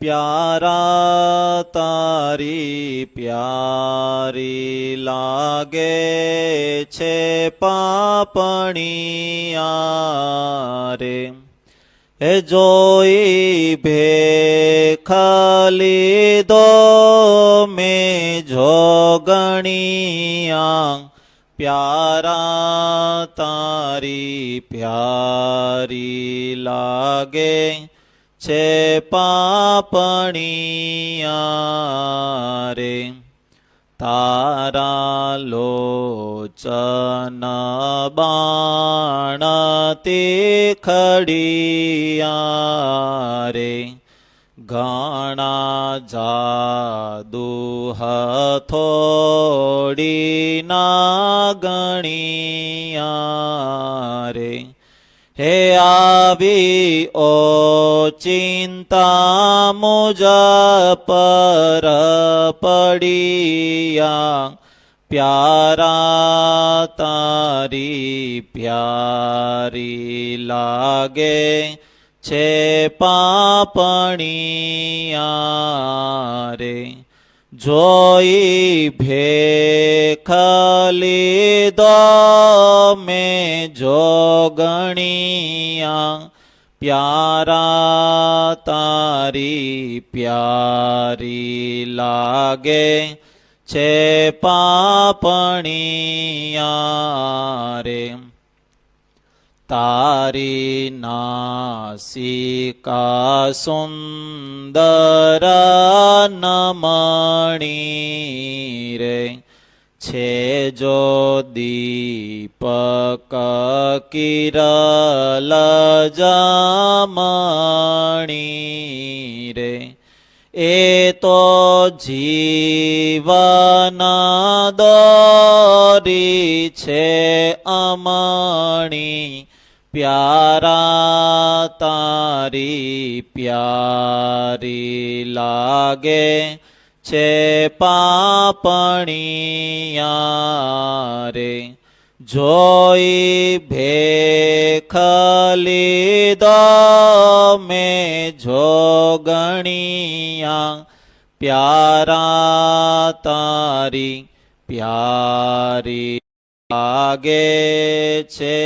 પ્યારા તારી પ્યારી લાગે છે પાપણિયા રે. હે જોઈ ભેખ લીધો મેં જોગણિયા, પ્યારા તારી પ્યારી લાગે છે પાપણિયા રે. તારા લોચન બાણ તીખડિયા રે. ઘણા જાદુ હથોડી ના ગણિયા રે. હે આવી ઓચિંતા મુજ પર પડિયા, પ્યારા તારી પ્યારી લાગે છે પાપણિયા રે. જોઈ ભેખ લીધો મેં જોગણિયા, પ્યારા તારી પ્યારી લાગે છે પાપણિયા રે. તારી નાસિકા સુંદર નમણી રે. છે જો દીપક કિરલ જમણી રે. એ તો જીવન દોરી છે અમણી, પ્યારા તારી પ્યારી લાગે છે પાપણિયા રે. જોઈ ભેખ લીધો મેં જોગણિયા, પ્યારા તારી પ્યારી લાગે છે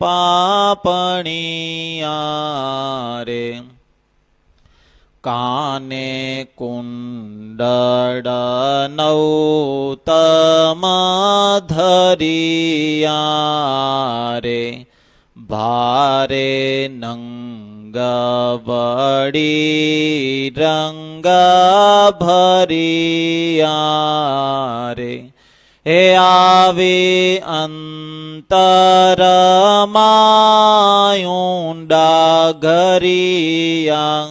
પાપણિયા રે. કાને કુંડળ નૌતમ ધરિયા રે. ભારે નંગ વડી રંગ ભરિયા રે. હે આવી અંતરમાયુંડા ઘરિયા,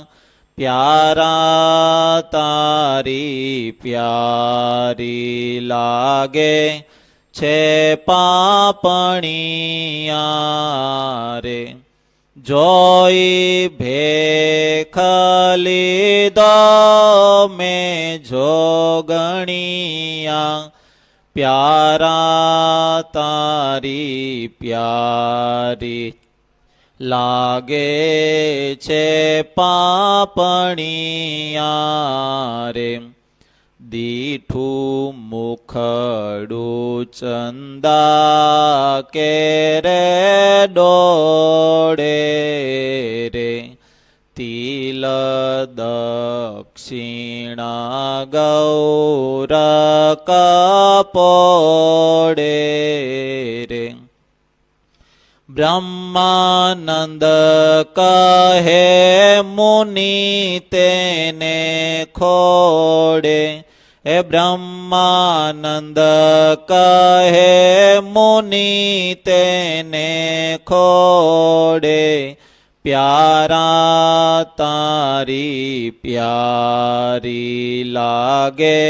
પ્યારા તારી પ્યારી લાગે છે પાપણિયા રે. જોઈ ભેખ લીધો મેં જોગણિયા, પ્યારા તારી પ્યારી લાગે છે પાપણિયા રે. દીઠું મુખડું ચંદા કેરે ડોળે રે. તિલ દક્ષિણા ગૌર કપોડે રે. બ્રહ્માનંદ કહે મુનિ તેને ખોડે. હે બ્રહ્માનંદ કહે મુનિ તેને ખોડે, પ્યારા તારી પ્યારી લાગે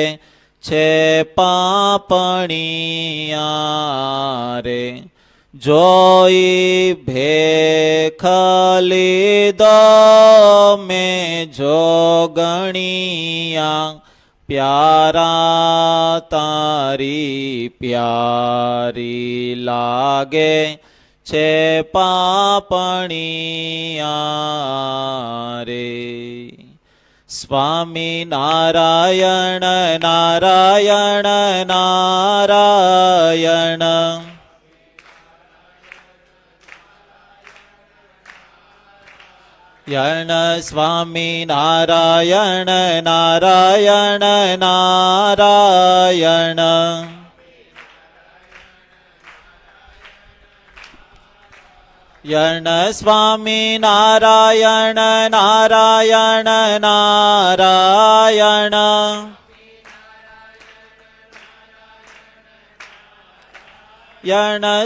છે પાપણિયા રે. જોઈ ભેખ લીધો મેં જોગણિયા, પ્યારા તારી પ્યારી લાગે છે પાપણિયા રે. સ્વામી નારાયણ નારાયણ નારાયણ. સ્વામી નારાયણ નારાયણ નારાયણ. સ્વામી નારાયણ નારાયણ નારાયણ.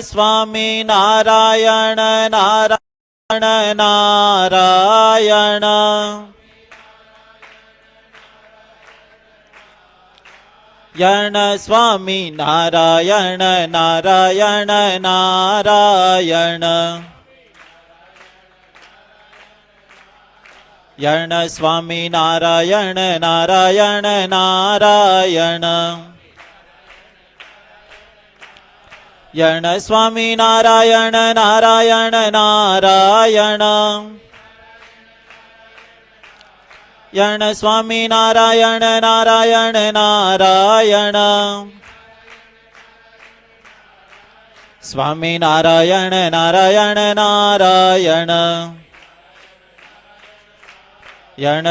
સ્વામી નારાયણ નારાયણ નારાયણ. સ્વામી નારાયણ નારાયણ નારાયણ. સ્વામી નારાયણ નારાયણ નારાયણ. સ્વામી નારાયણ નારાયણ નારાયણ. સ્વામી નારાયણ નારાયણ નારાયણ. સ્વામી નારાયણ નારાયણ નારાયણ.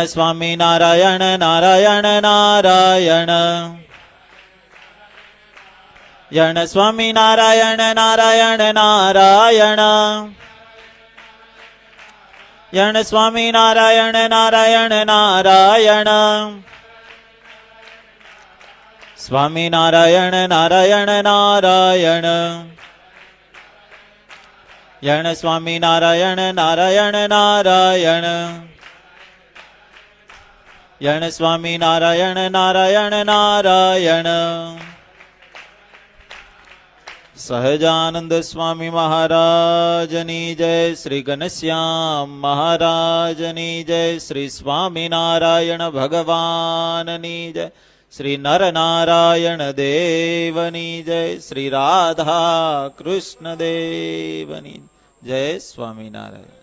સ્વામી નારાયણ નારાયણ નારાયણ. સ્વામી નારાયણ નારાયણ નારાયણ. સ્વામી નારાયણ નારાયણ નારાયણ. સ્વામી નારાયણ નારાયણ નારાયણ. સ્વામી નારાયણ નારાયણ નારાયણ. સ્વામી નારાયણ નારાયણ નારાયણ. સહજાનંદ સ્વામી મહારાજની જય. શ્રી ઘનશ્યામ મહારાજની જય. શ્રી સ્વામિનારાયણ ભગવાનની જય. શ્રી નરનારાયણ દેવની જય. શ્રી રાધા કૃષ્ણ દેવની જય. સ્વામિનારાયણ.